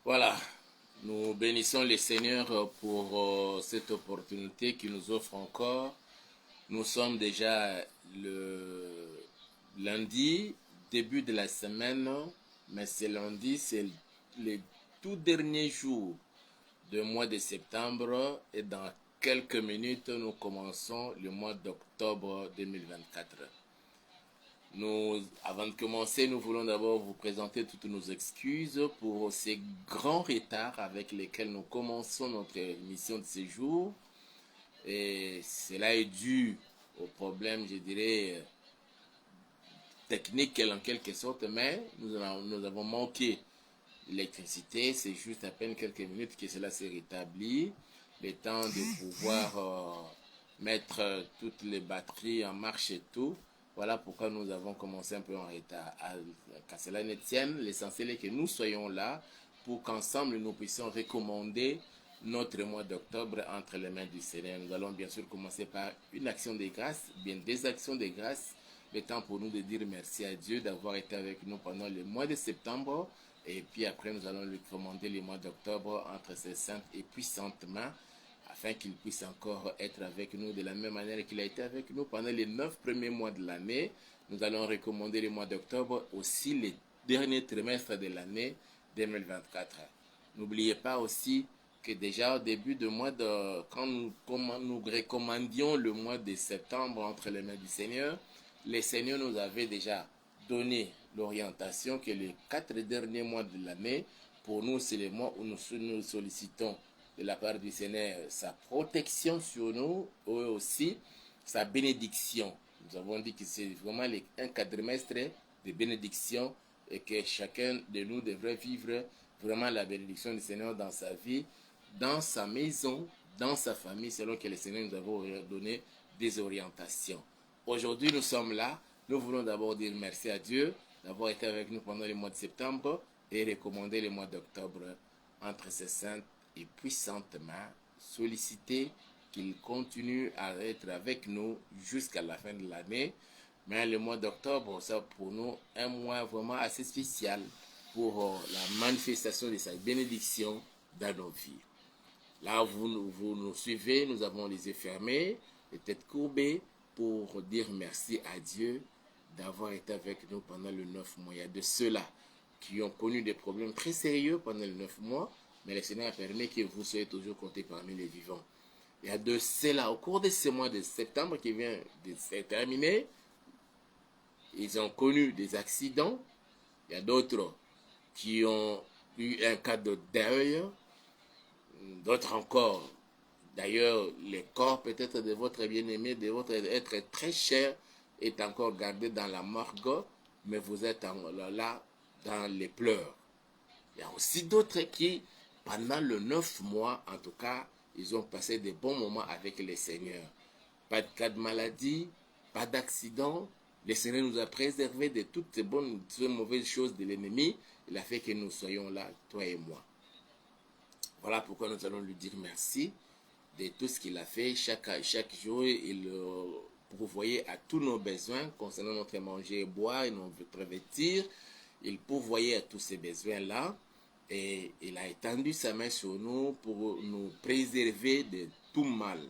Voilà, nous bénissons le Seigneur pour cette opportunité qu'il nous offre encore. Nous sommes déjà le lundi, début de la semaine, mais ce lundi, c'est le tout dernier jour du mois de septembre et dans quelques minutes, nous commençons le mois d'octobre 2024. Avant de commencer, nous voulons d'abord vous présenter toutes nos excuses pour ces grands retards avec lesquels nous commençons notre mission de séjour. Et cela est dû au problème, je dirais, technique en quelque sorte, mais nous avons manqué l'électricité. C'est juste à peine quelques minutes que cela s'est rétabli. Le temps de pouvoir mettre toutes les batteries en marche et tout. Voilà pourquoi nous avons commencé un peu en retard. Qu'à cela ne tienne, l'essentiel est que nous soyons là pour qu'ensemble nous puissions recommander notre mois d'octobre entre les mains du Seigneur. Nous allons bien sûr commencer par une action de grâce, bien des actions de grâce. Le temps pour nous de dire merci à Dieu d'avoir été avec nous pendant le mois de septembre. Et puis après, nous allons lui commander le mois d'octobre entre ses saintes et puissantes mains, afin qu'il puisse encore être avec nous de la même manière qu'il a été avec nous pendant les 9 premiers mois de l'année. Nous allons recommander le mois d'octobre, aussi les derniers trimestres de l'année 2024. N'oubliez pas aussi que déjà au début du mois de, quand nous recommandions le mois de septembre entre les mains du Seigneur, le Seigneur nous avait déjà donné l'orientation que les 4 derniers mois de l'année, pour nous, c'est les mois où nous sollicitons de la part du Seigneur sa protection sur nous et aussi sa bénédiction. Nous avons dit que c'est vraiment un quadrimestre de bénédiction et que chacun de nous devrait vivre vraiment la bénédiction du Seigneur dans sa vie, dans sa maison, dans sa famille, selon que le Seigneur nous a donné des orientations. Aujourd'hui, nous sommes là. Nous voulons d'abord dire merci à Dieu d'avoir été avec nous pendant le mois de septembre et recommander le mois d'octobre entre ses saintes et puissantes mains, solliciter qu'il continue à être avec nous jusqu'à la fin de l'année. Mais le mois d'octobre, c'est pour nous un mois vraiment assez spécial pour la manifestation de sa bénédiction dans nos vies. Là, vous nous suivez, nous avons les yeux fermés, les têtes courbées pour dire merci à Dieu d'avoir été avec nous pendant les 9 mois. Il y a de ceux-là qui ont connu des problèmes très sérieux pendant les 9 mois, mais le Seigneur a permis que vous soyez toujours comptés parmi les vivants. Il y a de ceux-là, au cours de ce mois de septembre qui vient de se terminer, ils ont connu des accidents. Il y a d'autres qui ont eu un cas de deuil, d'autres encore. D'ailleurs, le corps peut-être de votre bien-aimé, de votre être très cher, est encore gardé dans la morgue, mais vous êtes là dans les pleurs. Il y a aussi d'autres qui, pendant les 9 mois, en tout cas, ils ont passé des bons moments avec le Seigneur. Pas de cas de maladie, pas d'accident. Le Seigneur nous a préservés de toutes ces mauvaises choses de l'ennemi. Il a fait que nous soyons là, toi et moi. Voilà pourquoi nous allons lui dire merci de tout ce qu'il a fait. Chaque jour, il pourvoyait à tous nos besoins concernant notre manger et boire et notre vêtir. Il pourvoyait à tous ces besoins-là et il a étendu sa main sur nous pour nous préserver de tout mal.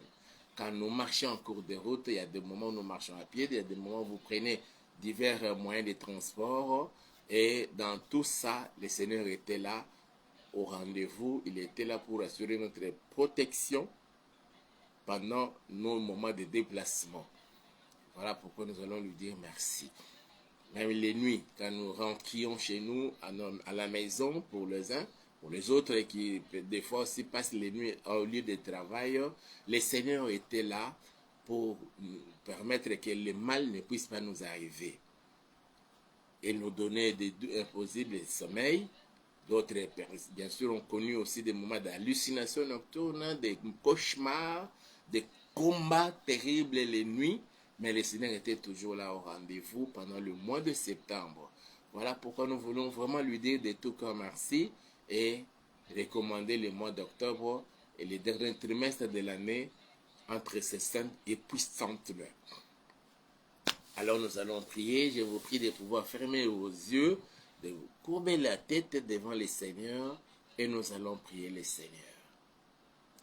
Quand nous marchons en cours de route, il y a des moments où nous marchons à pied, il y a des moments où vous prenez divers moyens de transport et dans tout ça, le Seigneur était là au rendez-vous. Il était là pour assurer notre protection pendant nos moments de déplacement. Voilà pourquoi nous allons lui dire merci. Même les nuits, quand nous rentrions chez nous à la maison pour les uns, pour les autres qui des fois aussi passent les nuits au lieu de travail, le Seigneur était là pour permettre que le mal ne puisse pas nous arriver. Il nous donnait un possible sommeil. D'autres, bien sûr, ont connu aussi des moments d'hallucination nocturne, des cauchemars, des combats terribles les nuits. Mais le Seigneur était toujours là au rendez-vous pendant le mois de septembre. Voilà pourquoi nous voulons vraiment lui dire de tout cœur merci et recommander le mois d'octobre et les derniers trimestres de l'année entre ses saintes et puissantes mains. Alors nous allons prier. Je vous prie de pouvoir fermer vos yeux, de vous courber la tête devant le Seigneur et nous allons prier le Seigneur.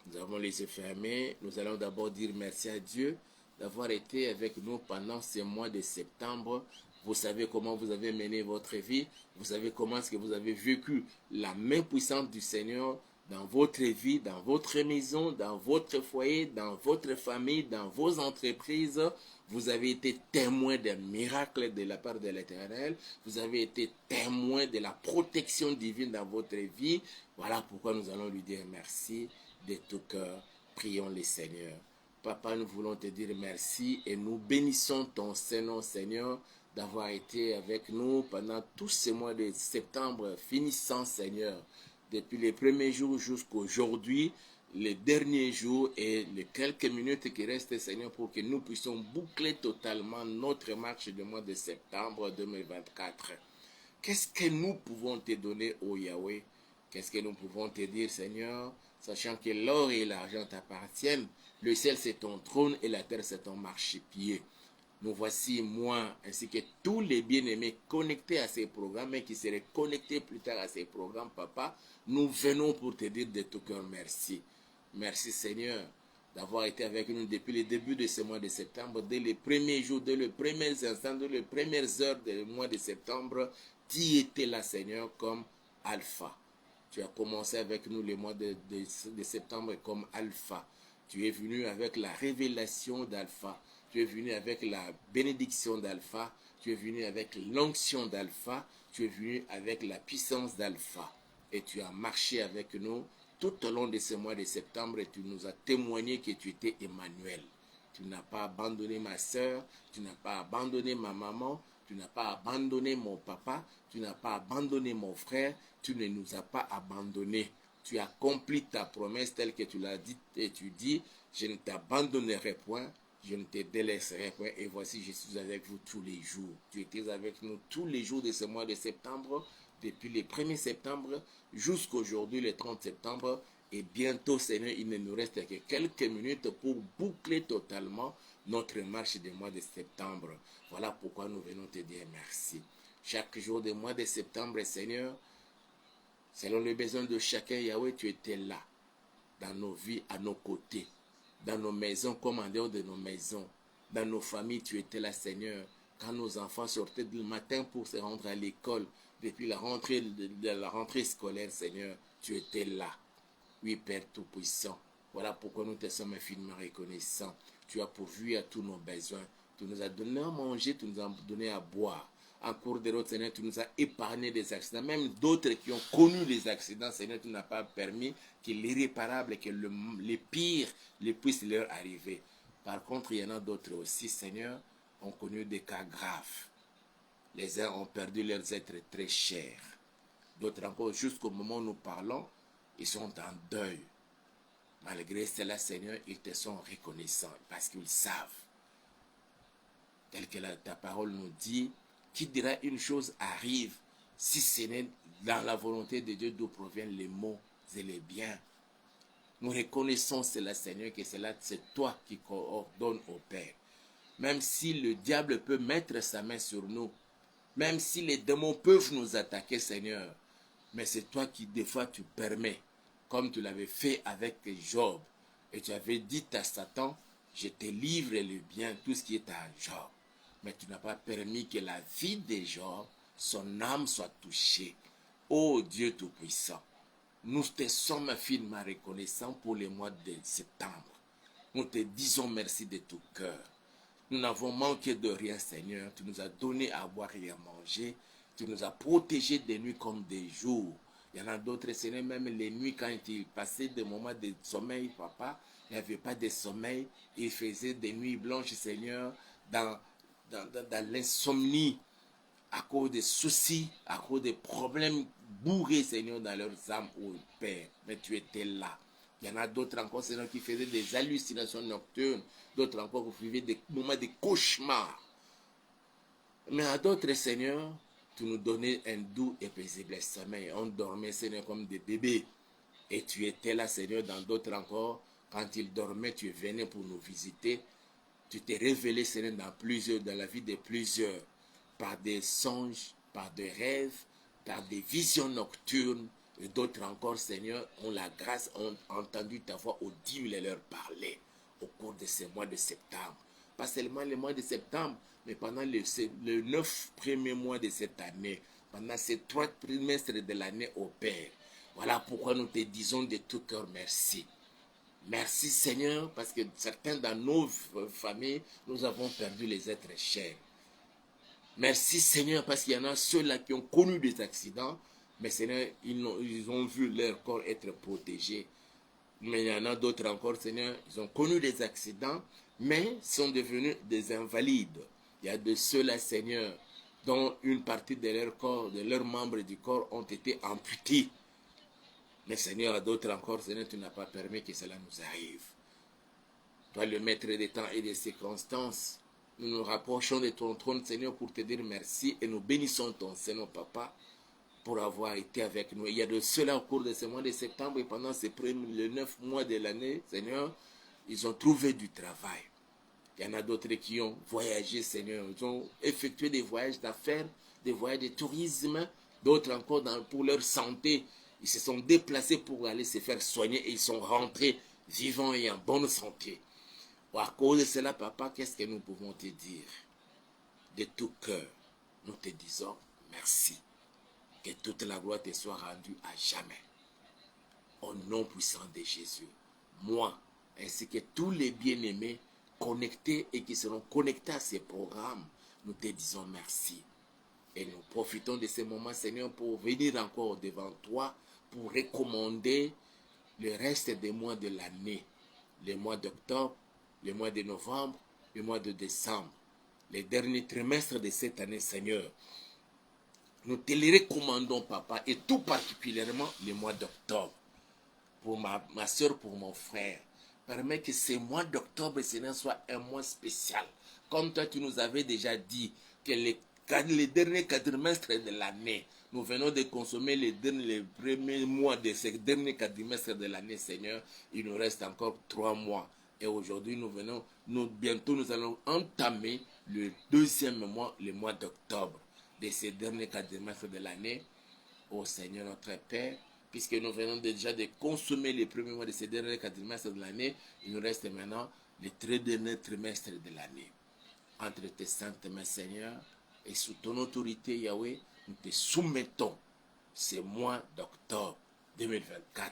Nous avons les yeux fermés. Nous allons d'abord dire merci à Dieu d'avoir été avec nous pendant ce mois de septembre. Vous savez comment vous avez mené votre vie. Vous savez comment est-ce que vous avez vécu la main puissante du Seigneur dans votre vie, dans votre maison, dans votre foyer, dans votre famille, dans vos entreprises. Vous avez été témoin des miracles de la part de l'Éternel. Vous avez été témoin de la protection divine dans votre vie. Voilà pourquoi nous allons lui dire merci de tout cœur. Prions le Seigneur. Papa, nous voulons te dire merci et nous bénissons ton Saint-Nom, Seigneur, d'avoir été avec nous pendant tous ces mois de septembre finissant, Seigneur, depuis les premiers jours jusqu'à aujourd'hui, les derniers jours et les quelques minutes qui restent, Seigneur, pour que nous puissions boucler totalement notre marche du mois de septembre 2024. Qu'est-ce que nous pouvons te donner, ô Yahweh? Qu'est-ce que nous pouvons te dire, Seigneur, sachant que l'or et l'argent t'appartiennent, le ciel c'est ton trône et la terre c'est ton marchepied. Nous voici, moi, ainsi que tous les bien-aimés connectés à ces programmes et qui seraient connectés plus tard à ces programmes, Papa, nous venons pour te dire de tout cœur merci. Merci, Seigneur, d'avoir été avec nous depuis le début de ce mois de septembre, dès les premiers jours, dès les premiers instants, dès les premières heures du mois de septembre. Tu étais là, Seigneur, comme Alpha. Tu as commencé avec nous le mois de septembre comme Alpha. Tu es venu avec la révélation d'Alpha. Tu es venu avec la bénédiction d'Alpha. Tu es venu avec l'onction d'Alpha. Tu es venu avec la puissance d'Alpha. Et tu as marché avec nous tout au long de ce mois de septembre et tu nous as témoigné que tu étais Emmanuel. Tu n'as pas abandonné ma soeur. Tu n'as pas abandonné ma maman. Tu n'as pas abandonné mon papa. Tu n'as pas abandonné mon frère. Tu ne nous as pas abandonnés. Tu as accompli ta promesse telle que tu l'as dit et tu dis, je ne t'abandonnerai point, je ne te délaisserai point. Et voici, je suis avec vous tous les jours. Tu étais avec nous tous les jours de ce mois de septembre, depuis le 1er septembre jusqu'à aujourd'hui, le 30 septembre. Et bientôt, Seigneur, il ne nous reste que quelques minutes pour boucler totalement notre marche du mois de septembre. Voilà pourquoi nous venons te dire merci. Chaque jour du mois de septembre, Seigneur, selon les besoins de chacun, Yahweh, tu étais là, dans nos vies, à nos côtés, dans nos maisons comme en dehors de nos maisons, dans nos familles, tu étais là, Seigneur. Quand nos enfants sortaient le matin pour se rendre à l'école, depuis la rentrée scolaire, Seigneur, tu étais là. Oui, Père Tout-Puissant, voilà pourquoi nous te sommes infiniment reconnaissants. Tu as pourvu à tous nos besoins. Tu nous as donné à manger, tu nous as donné à boire. En cours de route, Seigneur, tu nous as épargné des accidents. Même d'autres qui ont connu les accidents, Seigneur, tu n'as pas permis que l'irréparable, que les pires puissent leur arriver. Par contre, il y en a d'autres aussi, Seigneur, ont connu des cas graves. Les uns ont perdu leurs êtres très chers. D'autres encore, jusqu'au moment où nous parlons, ils sont en deuil. Malgré cela, Seigneur, ils te sont reconnaissants parce qu'ils savent. Tel que ta parole nous dit, qui dira une chose arrive si ce n'est dans la volonté de Dieu d'où proviennent les maux et les biens. Nous reconnaissons cela, Seigneur, que c'est toi qui coordonnes au Père. Même si le diable peut mettre sa main sur nous, même si les démons peuvent nous attaquer, Seigneur, mais c'est toi qui, des fois, tu permets, comme tu l'avais fait avec Job. Et tu avais dit à Satan, je te livre le bien, tout ce qui est à Job. Mais tu n'as pas permis que la vie de Job, son âme soit touchée. Ô Dieu Tout-Puissant, nous te sommes infiniment reconnaissants pour le mois de septembre. Nous te disons merci de tout cœur. Nous n'avons manqué de rien, Seigneur. Tu nous as donné à boire et à manger. Tu nous as protégés des nuits comme des jours. Il y en a d'autres, Seigneur, même les nuits, quand ils passaient des moments de sommeil, Papa, il n'y avait pas de sommeil. Ils faisaient des nuits blanches, Seigneur, dans l'insomnie, à cause des soucis, à cause des problèmes bourrés, Seigneur, dans leurs âmes, ô Père. Mais tu étais là. Il y en a d'autres encore, Seigneur, qui faisaient des hallucinations nocturnes. D'autres encore qui vivaient des moments de cauchemars. Mais à d'autres, Seigneur, tu nous donnais un doux et paisible sommeil. On dormait, Seigneur, comme des bébés. Et tu étais là, Seigneur, dans d'autres encore. Quand ils dormaient, tu venais pour nous visiter. Tu t'es révélé, Seigneur, dans la vie de plusieurs. Par des songes, par des rêves, par des visions nocturnes. Et d'autres encore, Seigneur, ont la grâce, ont entendu ta voix audible et leur parler au cours de ces mois de septembre. Pas seulement les mois de septembre, mais pendant les 9 premiers mois de cette année, pendant ces 3 trimestres de l'année au Père. Voilà pourquoi nous te disons de tout cœur merci. Merci Seigneur, parce que certains dans nos familles, nous avons perdu les êtres chers. Merci Seigneur, parce qu'il y en a ceux-là qui ont connu des accidents, mais Seigneur, ils ont vu leur corps être protégé. Mais il y en a d'autres encore, Seigneur, ils ont connu des accidents, mais sont devenus des invalides. Il y a de ceux-là, Seigneur, dont une partie de leur corps, de leurs membres du corps ont été amputés. Mais Seigneur, à d'autres encore, Seigneur, tu n'as pas permis que cela nous arrive. Toi, le maître des temps et des circonstances, nous nous rapprochons de ton trône, Seigneur, pour te dire merci et nous bénissons ton Seigneur, Papa, pour avoir été avec nous. Il y a de ceux-là au cours de ce mois de septembre et pendant les 9 mois de l'année, Seigneur, ils ont trouvé du travail. Il y en a d'autres qui ont voyagé, Seigneur. Ils ont effectué des voyages d'affaires, des voyages de tourisme, d'autres encore pour leur santé. Ils se sont déplacés pour aller se faire soigner et ils sont rentrés vivants et en bonne santé. À cause de cela, Papa, qu'est-ce que nous pouvons te dire? De tout cœur, nous te disons merci. Que toute la gloire te soit rendue à jamais. Au nom puissant de Jésus, moi, ainsi que tous les bien-aimés connectés et qui seront connectés à ces programmes, nous te disons merci. Et nous profitons de ces moments, Seigneur, pour venir encore devant toi, pour recommander le reste des mois de l'année, les mois d'octobre, le mois de novembre, le mois de décembre, les derniers trimestres de cette année, Seigneur. Nous te les recommandons, Papa, et tout particulièrement le mois d'octobre. Pour ma soeur, pour mon frère. Permets que ce mois d'octobre, Seigneur, soit un mois spécial. Comme toi, tu nous avais déjà dit que les derniers quadrimestres de l'année, nous venons de consommer les premiers mois de ces derniers quadrimestres de l'année, Seigneur. Il nous reste encore 3 mois. Et aujourd'hui, bientôt, nous allons entamer le 2e mois, le mois d'octobre de ces derniers quadrimestres de l'année. Ô Seigneur notre Père, puisque nous venons déjà de consommer les premiers mois de ces derniers quadrimestres de l'année, il nous reste maintenant les 3 derniers trimestres de l'année. Entre tes saintes mains, Seigneur, et sous ton autorité, Yahweh, nous te soumettons ce mois d'octobre 2024.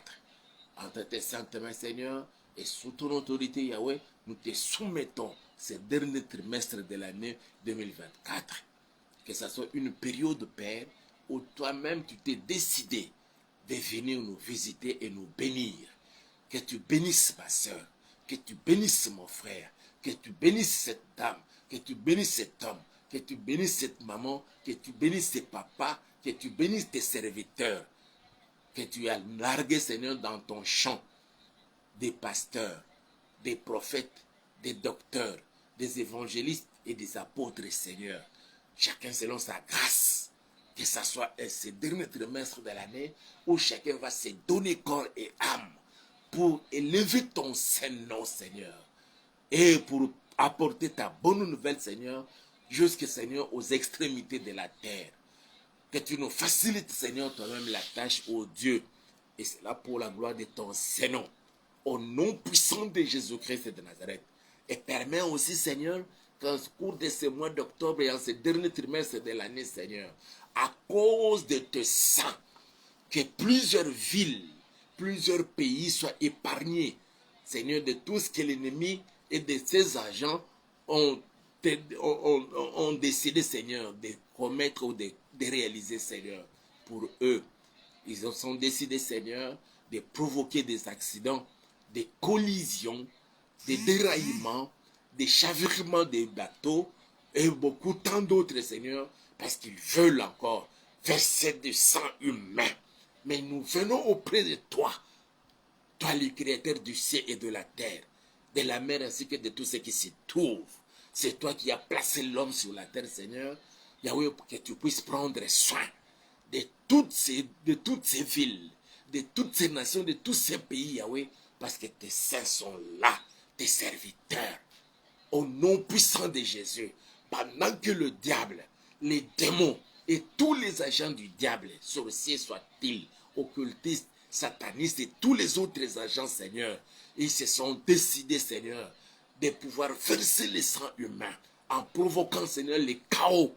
Entre tes saintes mains, Seigneur, et sous ton autorité, Yahweh, nous te soumettons ces derniers trimestres de l'année 2024. Que ce soit une période, Père, où toi-même tu t'es décidé de venir nous visiter et nous bénir. Que tu bénisses ma soeur, que tu bénisses mon frère, que tu bénisses cette dame, que tu bénisses cet homme, que tu bénisses cette maman, que tu bénisses tes papas, que tu bénisses tes serviteurs, que tu as largué, Seigneur, dans ton champ des pasteurs, des prophètes, des docteurs, des évangélistes et des apôtres, Seigneur. Chacun selon sa grâce, que ce soit ces derniers trimestres de l'année où chacun va se donner corps et âme pour élever ton Saint-Nom, Seigneur, et pour apporter ta bonne nouvelle, Seigneur, jusqu'à, Seigneur, aux extrémités de la terre. Que tu nous facilites, Seigneur, toi-même la tâche, ô Dieu, et c'est là pour la gloire de ton Saint-Nom, au nom puissant de Jésus-Christ de Nazareth. Et permets aussi, Seigneur, qu'en cours de ce mois d'octobre et en ce dernier trimestre de l'année, Seigneur, à cause de tes saints, que plusieurs villes, plusieurs pays soient épargnés, Seigneur, de tout ce que l'ennemi et de ses agents ont décidé, Seigneur, de commettre ou de réaliser, Seigneur, pour eux. Ils ont décidé, Seigneur, de provoquer des accidents, des collisions, des déraillements, des chavirements des bateaux et beaucoup tant d'autres, Seigneur, parce qu'ils veulent encore verser du sang humain. Mais nous venons auprès de toi, toi le créateur du ciel et de la terre, de la mer ainsi que de tout ce qui s'y trouve. C'est toi qui as placé l'homme sur la terre, Seigneur. Yahweh, pour que tu puisses prendre soin de toutes ces villes, de toutes ces nations, de tous ces pays, Yahweh, parce que tes saints sont là, tes serviteurs. Au nom puissant de Jésus, pendant que le diable, les démons et tous les agents du diable, sorciers soient-ils, occultistes, satanistes et tous les autres agents, Seigneur. Ils se sont décidés, Seigneur, de pouvoir verser le sang humain en provoquant, Seigneur, les chaos,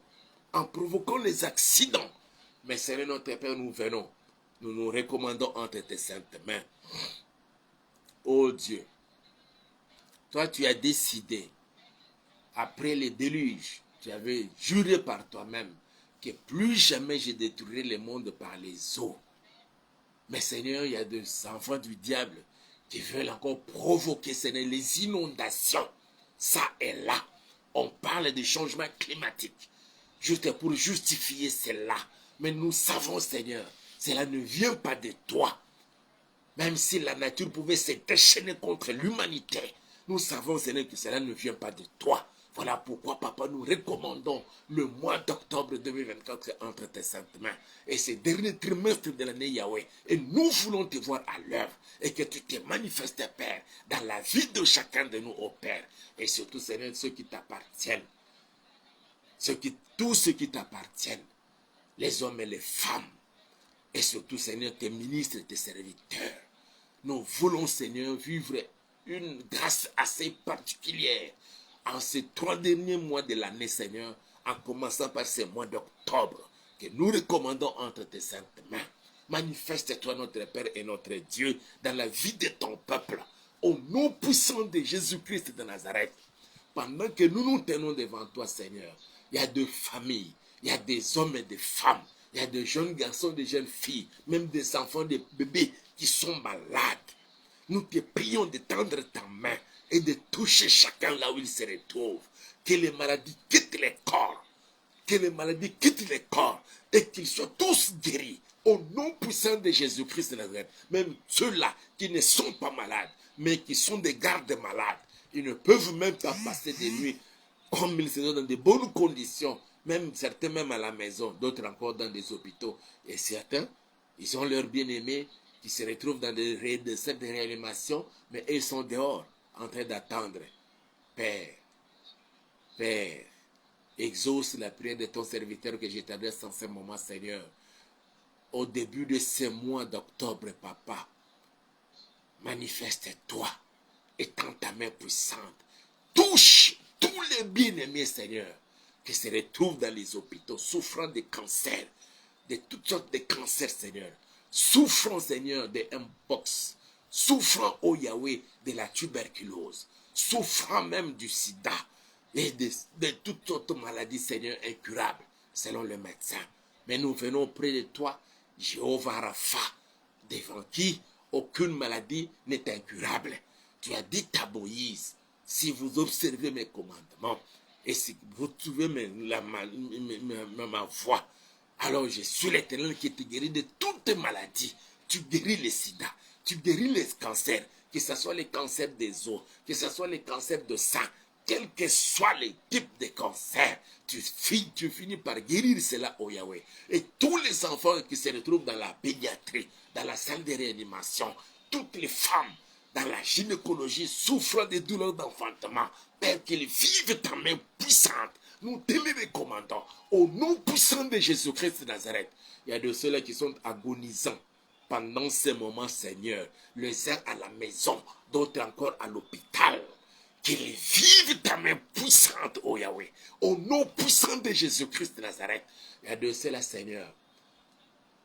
en provoquant les accidents. Mais Seigneur notre Père, nous venons, nous nous recommandons entre tes saintes mains. Oh Dieu, toi tu as décidé, après les déluges, tu avais juré par toi-même que plus jamais je détruirai le monde par les eaux. Mais Seigneur, il y a des enfants du diable qui veulent encore provoquer, Seigneur, les inondations. Ça est là. On parle de changement climatique. Juste pour justifier cela. Mais nous savons, Seigneur, cela ne vient pas de toi. Même si la nature pouvait se déchaîner contre l'humanité, nous savons, Seigneur, que cela ne vient pas de toi. Voilà pourquoi, Papa, nous recommandons le mois d'octobre 2024 entre tes saintes mains. Et ce dernier trimestre de l'année, Yahweh. Et nous voulons te voir à l'œuvre. Et que tu te manifestes, Père, dans la vie de chacun de nous, ô Père. Et surtout, Seigneur, ceux qui t'appartiennent. Tous ceux qui t'appartiennent. Les hommes et les femmes. Et surtout, Seigneur, tes ministres et tes serviteurs. Nous voulons, Seigneur, vivre une grâce assez particulière en ces 3 derniers mois de l'année, Seigneur, en commençant par ce mois d'octobre, que nous recommandons entre tes saintes mains. Manifeste-toi, notre Père et notre Dieu, dans la vie de ton peuple, au nom puissant de Jésus-Christ de Nazareth. Pendant que nous nous tenons devant toi, Seigneur, il y a des familles, il y a des hommes et des femmes, il y a des jeunes garçons, des jeunes filles, même des enfants, des bébés qui sont malades. Nous te prions de tendre ta main et de toucher chacun là où il se retrouve. Que les maladies quittent les corps. Que les maladies quittent les corps et qu'ils soient tous guéris. Au nom puissant de Jésus-Christ de Nazareth. Même ceux-là qui ne sont pas malades, mais qui sont des gardes malades. Ils ne peuvent même pas passer des nuits comme ils sont dans de bonnes conditions. Même certains même à la maison, d'autres encore dans des hôpitaux. Et certains, ils ont leurs bien-aimés qui se retrouvent dans des centres de réanimation, mais ils sont dehors en train d'attendre. Père, Père, exauce la prière de ton serviteur que je t'adresse en ce moment, Seigneur. Au début de ce mois d'octobre, Papa, manifeste-toi, étends ta main puissante. Touche tous les bien-aimés, Seigneur, qui se retrouvent dans les hôpitaux, souffrant de cancer, de toutes sortes de cancers, Seigneur. Souffrant, Seigneur, de mpox, souffrant, ô Yahweh, de la tuberculose, souffrant même du sida et de toutes autres maladies, Seigneur, incurables, selon le médecin. Mais nous venons près de toi, Jéhovah Rapha, devant qui aucune maladie n'est incurable. Tu as dit à Moïse, si vous observez mes commandements, et si vous trouvez ma voix, alors je suis l'Éternel qui te guérit de toutes tes maladies. Tu guéris le sida, tu guéris les cancers, que ce soit les cancers des os, que ce soit les cancers de sang, quel que soit le type de cancer, tu finis par guérir cela, oh Yahweh. Et tous les enfants qui se retrouvent dans la pédiatrie, dans la salle de réanimation, toutes les femmes dans la gynécologie souffrant des douleurs d'enfantement, Père, qu'ils vivent ta main puissante. Nous te les recommandons au nom puissant de Jésus-Christ de Nazareth. Il y a de ceux-là qui sont agonisants pendant ces moments, Seigneur. Les uns à la maison, d'autres encore à l'hôpital. Qu'ils vivent ta main puissante, oh Yahweh. Au nom puissant de Jésus-Christ de Nazareth. Il y a de ceux-là, Seigneur.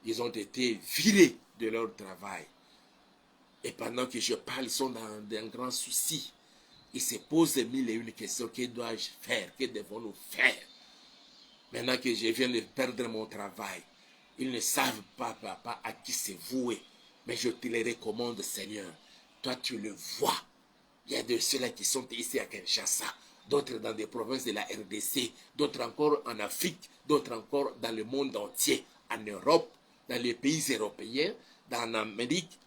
Ils ont été virés de leur travail. Et pendant que je parle, ils sont dans un grand souci. Ils se posent mille et une questions. Que dois-je faire? Que devons-nous faire? Maintenant que je viens de perdre mon travail, ils ne savent pas, Papa, à qui se vouer. Mais je te les recommande, Seigneur. Toi, tu le vois. Il y a de ceux-là qui sont ici à Kinshasa, d'autres dans des provinces de la RDC, d'autres encore en Afrique, d'autres encore dans le monde entier, en Europe, dans les pays européens, dans l'Amérique,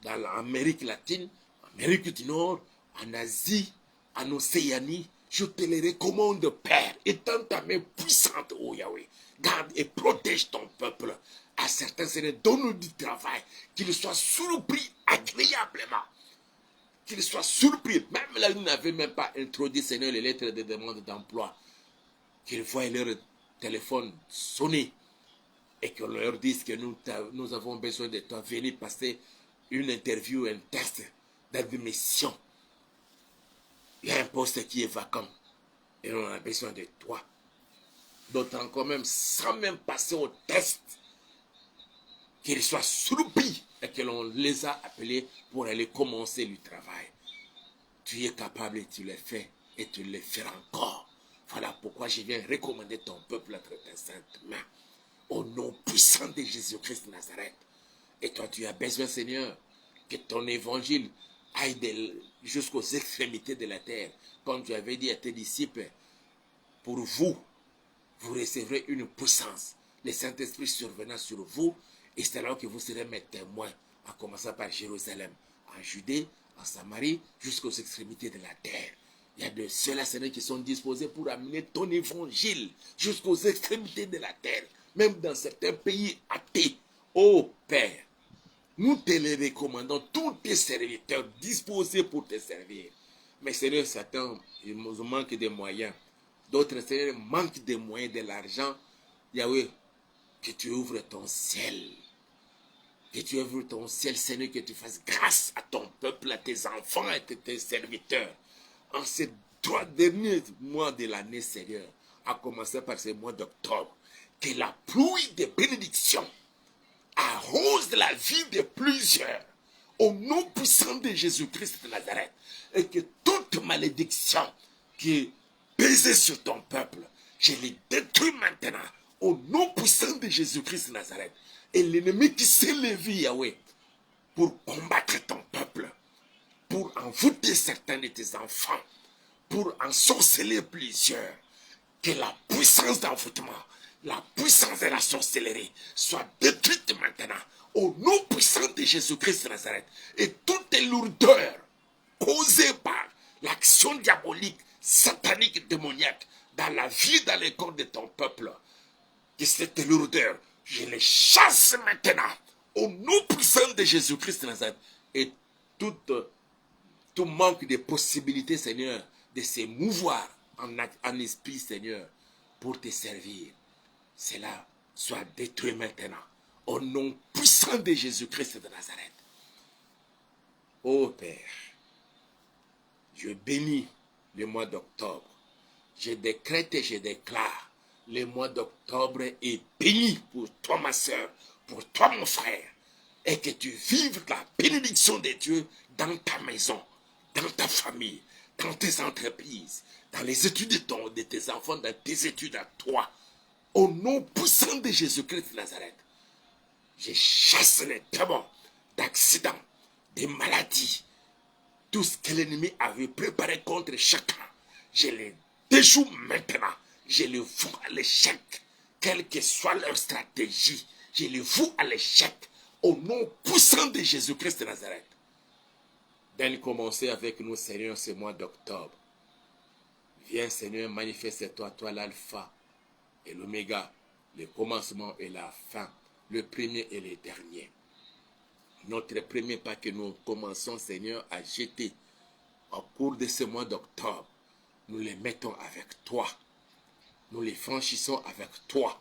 dans l'Amérique latine, Amérique du Nord, en Asie, en Océanie. Je te les recommande, Père, étends ta main puissante, oh Yahweh. Garde et protège ton peuple. À certains, Seigneur, donne-nous du travail, qu'ils soient surpris agréablement. Qu'ils soient surpris, même là, ils n'avaient même pas introduit, Seigneur, les lettres de demande d'emploi. Qu'ils voient leur téléphone sonner et qu'on leur dise que nous avons besoin de toi. Venez passer une interview, un test d'admission. Il y a un poste qui est vacant et on a besoin de toi. D'autant quand même, sans même passer au test, qu'ils soient surpris et que l'on les a appelés pour aller commencer le travail. Tu es capable et tu le fais et tu le feras encore. Voilà pourquoi je viens recommander ton peuple entre tes saintes mains. Au nom puissant de Jésus-Christ de Nazareth. Et toi, tu as besoin, Seigneur, que ton évangile aille jusqu'aux extrémités de la terre. Comme tu avais dit à tes disciples, pour vous, vous recevrez une puissance. Le Saint-Esprit survenant sur vous, et c'est alors que vous serez mes témoins, à commencer par Jérusalem, en Judée, en Samarie, jusqu'aux extrémités de la terre. Il y a de ceux-là, Seigneur, qui sont disposés pour amener ton évangile jusqu'aux extrémités de la terre, même dans certains pays athées. Ô Père, nous te les recommandons, tous tes serviteurs disposés pour te servir. Mais Seigneur, certains, ils manquent de moyens. D'autres, Seigneur, manquent de moyens, de l'argent. Yahweh, que tu ouvres ton ciel. Que tu ouvres ton ciel, Seigneur, que tu fasses grâce à ton peuple, à tes enfants et à tes serviteurs. En ces 3 derniers mois de l'année, Seigneur, à commencer par ce mois d'octobre, que la pluie de bénédiction arrose la vie de plusieurs au nom puissant de Jésus-Christ de Nazareth, et que toute malédiction qui pesait sur ton peuple, je les détruis maintenant au nom puissant de Jésus-Christ de Nazareth. Et l'ennemi qui s'est levé, Yahweh, pour combattre ton peuple, pour envoûter certains de tes enfants, pour ensorceler plusieurs, que la puissance d'envoûtement, la puissance de la sorcellerie soit détruite maintenant au nom puissant de Jésus-Christ de Nazareth. Et toute lourdeur causée par l'action diabolique, satanique, démoniaque dans la vie, dans les corps de ton peuple, que cette lourdeur, je les chasse maintenant au nom puissant de Jésus-Christ de Nazareth. Et tout manque de possibilités, Seigneur, de se mouvoir en esprit, Seigneur, pour te servir, cela soit détruit maintenant au nom puissant de Jésus-Christ de Nazareth. Ô Père, je bénis le mois d'octobre. Je décrète et je déclare le mois d'octobre est béni pour toi, ma soeur, pour toi, mon frère, et que tu vives la bénédiction de Dieu dans ta maison, dans ta famille, dans tes entreprises, dans les études de tes enfants, dans tes études à toi. Au nom puissant de Jésus-Christ de Nazareth, je chasse les démons d'accidents, des maladies, tout ce que l'ennemi avait préparé contre chacun. Je les déjoue maintenant. Je les voue à l'échec. Quelle que soit leur stratégie, je les voue à l'échec. Au nom puissant de Jésus-Christ de Nazareth. Viens commencer avec nous, Seigneur, ce mois d'octobre. Viens, Seigneur, manifeste-toi, toi l'alpha et l'oméga, le commencement et la fin, le premier et le dernier. Notre premier pas que nous commençons, Seigneur, à jeter au cours de ce mois d'octobre, nous les mettons avec toi. Nous les franchissons avec toi.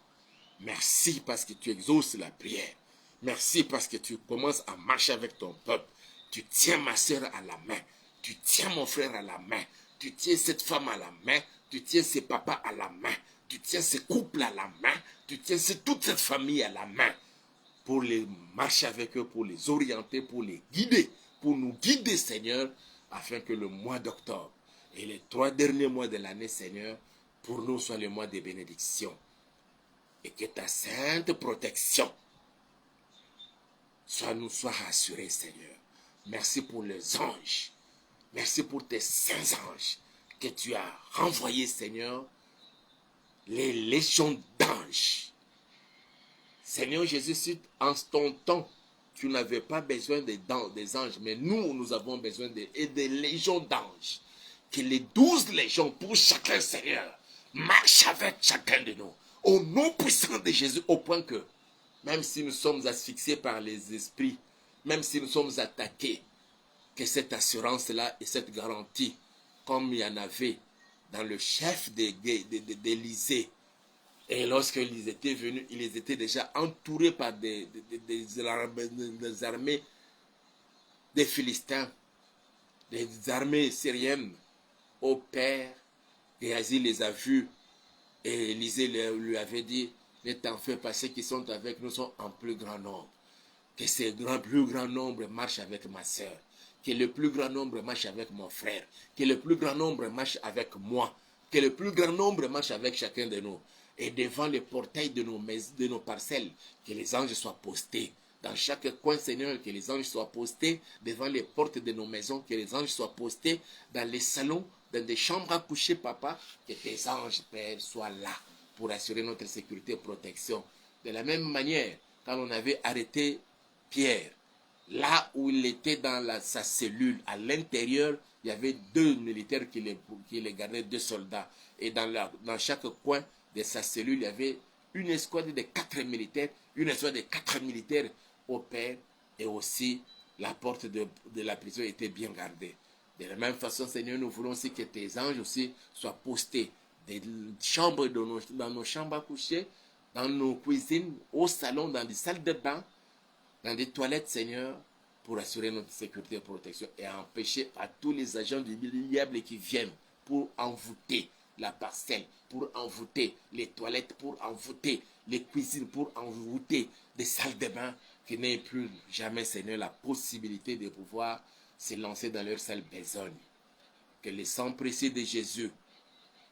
Merci parce que tu exauces la prière. Merci parce que tu commences à marcher avec ton peuple. Tu tiens ma soeur à la main. Tu tiens mon frère à la main. Tu tiens cette femme à la main. Tu tiens ces papas à la main. Tu tiens ces couples à la main. Tu tiens toute cette famille à la main. Pour les marcher avec eux, pour les orienter, pour les guider. Pour nous guider, Seigneur, afin que le mois d'octobre et les 3 derniers mois de l'année, Seigneur, pour nous soit le mois de bénédiction. Et que ta sainte protection nous soit rassurée, Seigneur. Merci pour les anges. Merci pour tes saints anges que tu as renvoyés, Seigneur. Les légions d'anges. Seigneur Jésus, en ton temps, tu n'avais pas besoin des anges, mais nous avons besoin des légions d'anges. Que les 12 légions pour chacun, Seigneur, marchent avec chacun de nous. Au nom puissant de Jésus, au point que, même si nous sommes asphyxiés par les esprits, même si nous sommes attaqués, que cette assurance-là et cette garantie, comme il y en avait dans le chef d'Élysée, Et lorsqu'ils étaient venus, ils étaient déjà entourés par des armées des Philistins, des armées syriennes. Au Père, Géasi les a vus et Élisée lui avait dit, ne t'en fais pas, ceux qui sont avec nous sont en plus grand nombre. Que ce plus grand nombre marche avec ma soeur. Que le plus grand nombre marche avec mon frère. Que le plus grand nombre marche avec moi. Que le plus grand nombre marche avec chacun de nous. Et devant le portail de nos parcelles, que les anges soient postés. Dans chaque coin, Seigneur, que les anges soient postés. Devant les portes de nos maisons, que les anges soient postés. Dans les salons, dans des chambres à coucher, papa, que tes anges, Père, soient là pour assurer notre sécurité et protection. De la même manière, quand on avait arrêté Pierre, là où il était dans sa cellule, à l'intérieur, il y avait 2 militaires qui les gardaient, 2 soldats. Et dans chaque coin de sa cellule, il y avait une escouade de 4 militaires, une escouade de 4 militaires au père, et aussi la porte de la prison était bien gardée. De la même façon, Seigneur, nous voulons aussi que tes anges aussi soient postés des chambres dans nos chambres à coucher, dans nos cuisines, au salon, dans les salles de bain, dans des toilettes, Seigneur, pour assurer notre sécurité et protection et empêcher à tous les agents du diable qui viennent pour envoûter la parcelle, pour envoûter les toilettes, pour envoûter les cuisines, pour envoûter des salles de bain, qui n'aient plus jamais, Seigneur, la possibilité de pouvoir se lancer dans leur sale besogne. Que le sang précieux de Jésus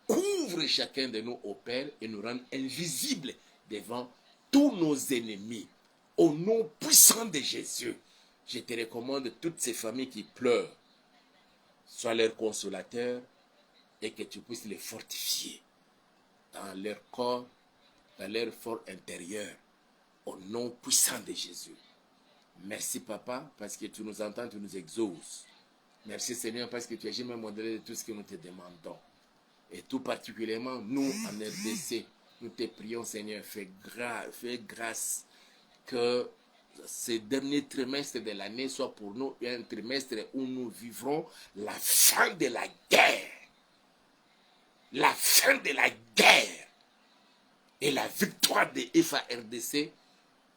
couvre chacun de nous au Père et nous rende invisibles devant tous nos ennemis. Au nom puissant de Jésus, je te recommande toutes ces familles qui pleurent. Sois leur consolateur et que tu puisses les fortifier dans leur corps, dans leur fort intérieur. Au nom puissant de Jésus. Merci Papa parce que tu nous entends, tu nous exauces. Merci Seigneur parce que tu es jamais modèle de tout ce que nous te demandons. Et tout particulièrement, nous en RDC, nous te prions Seigneur, fais grâce que ce dernier trimestre de l'année soit pour nous un trimestre où nous vivrons la fin de la guerre. La fin de la guerre. Et la victoire des FARDC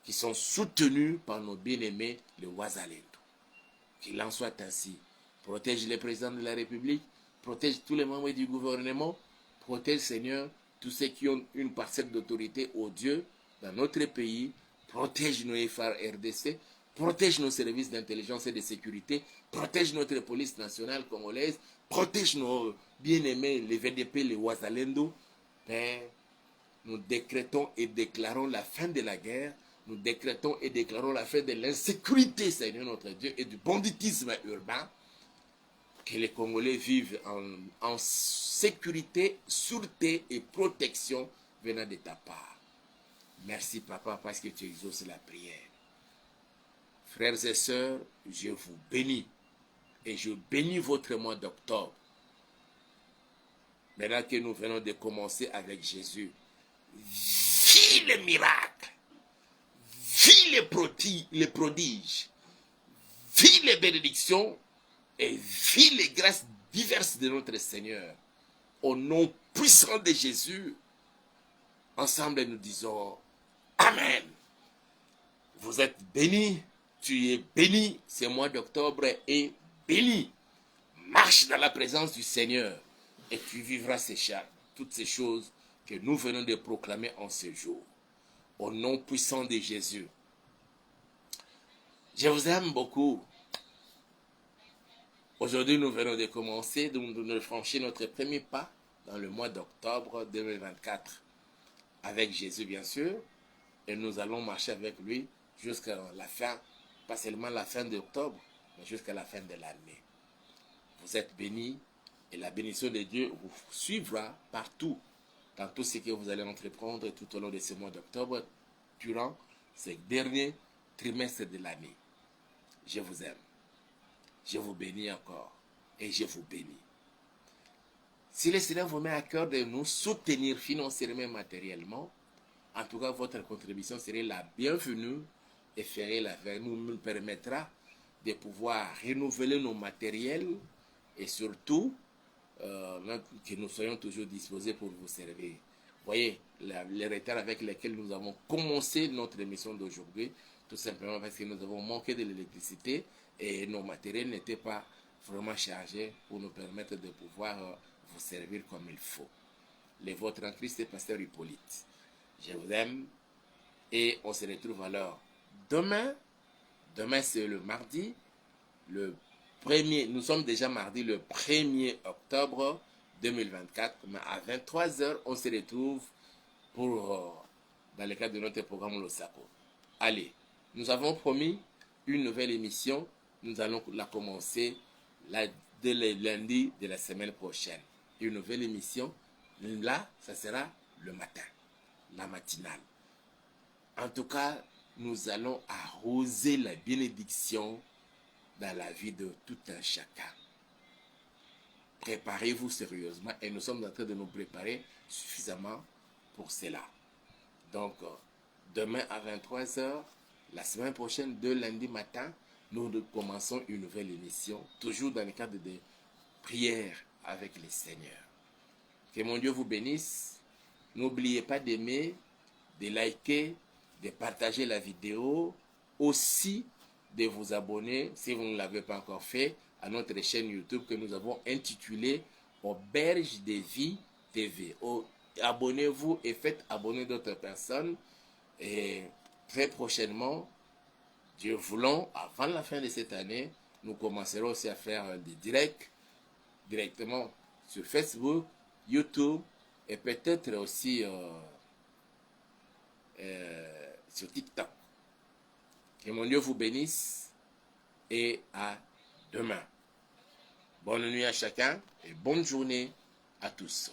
qui sont soutenus par nos bien-aimés, les Ouazalendo. Qu'il en soit ainsi. Protège les présidents de la République, protège tous les membres du gouvernement, protège, Seigneur, tous ceux qui ont une parcelle d'autorité au Dieu dans notre pays, protège nos FARDC, protège nos services d'intelligence et de sécurité, protège notre police nationale congolaise, protège nos bien-aimés, les VDP, les Ouazalendo. Père, nous décrétons et déclarons la fin de la guerre. Nous décrétons et déclarons la fin de l'insécurité, Seigneur notre Dieu, et du banditisme urbain. Que les Congolais vivent en sécurité, sûreté et protection venant de ta part. Merci, Papa, parce que tu exauces la prière. Frères et sœurs, je vous bénis. Et je bénis votre mois d'octobre. Maintenant que nous venons de commencer avec Jésus, vis les miracles. Vis les prodiges, vis les bénédictions et vis les grâces diverses de notre Seigneur. Au nom puissant de Jésus, ensemble nous disons Amen. Vous êtes bénis, tu es béni, ce mois d'octobre est béni. Marche dans la présence du Seigneur et tu vivras toutes ces choses que nous venons de proclamer en ce jour. Au nom puissant de Jésus. Je vous aime beaucoup. Aujourd'hui, nous venons de commencer, de franchir notre premier pas dans le mois d'octobre 2024 avec Jésus, bien sûr. Et nous allons marcher avec lui jusqu'à la fin, pas seulement la fin d'octobre, mais jusqu'à la fin de l'année. Vous êtes bénis et la bénédiction de Dieu vous suivra partout, dans tout ce que vous allez entreprendre tout au long de ce mois d'octobre, durant ces derniers trimestres de l'année. Je vous aime. Je vous bénis encore. Et je vous bénis. Si le Seigneur vous met à cœur de nous soutenir financièrement et matériellement, en tout cas, votre contribution serait la bienvenue et nous permettra de pouvoir renouveler nos matériels et surtout que nous soyons toujours disposés pour vous servir. voyez les retards avec lesquels nous avons commencé notre émission d'aujourd'hui, tout simplement parce que nous avons manqué de l'électricité et nos matériels n'étaient pas vraiment chargés pour nous permettre de pouvoir vous servir comme il faut. Les vôtres en Christ et Pasteur Hippolyte. Je vous aime et on se retrouve alors demain. Demain c'est le mardi, le 1er, nous sommes déjà mardi le 1er octobre 2024, mais à 23h, on se retrouve pour, dans le cadre de notre programme Losako. Allez, nous avons promis une nouvelle émission, nous allons la commencer dès le lundi de la semaine prochaine. Une nouvelle émission, là, ça sera le matin, la matinale. En tout cas, nous allons arroser la bénédiction dans la vie de tout un chacun. Préparez-vous sérieusement et nous sommes en train de nous préparer suffisamment pour cela. Donc, demain à 23h, la semaine prochaine, de lundi matin, nous commençons une nouvelle émission, toujours dans le cadre de prières avec les seigneurs. Que mon Dieu vous bénisse. N'oubliez pas d'aimer, de liker, de partager la vidéo, aussi de vous abonner, si vous ne l'avez pas encore fait, à notre chaîne YouTube que nous avons intitulée Auberge de Vie TV. Abonnez-vous et faites abonner d'autres personnes. Et très prochainement, Dieu voulant, avant la fin de cette année, nous commencerons aussi à faire des directs directement sur Facebook, YouTube et peut-être aussi sur TikTok. Que mon Dieu vous bénisse et à demain. Bonne nuit à chacun et bonne journée à tous.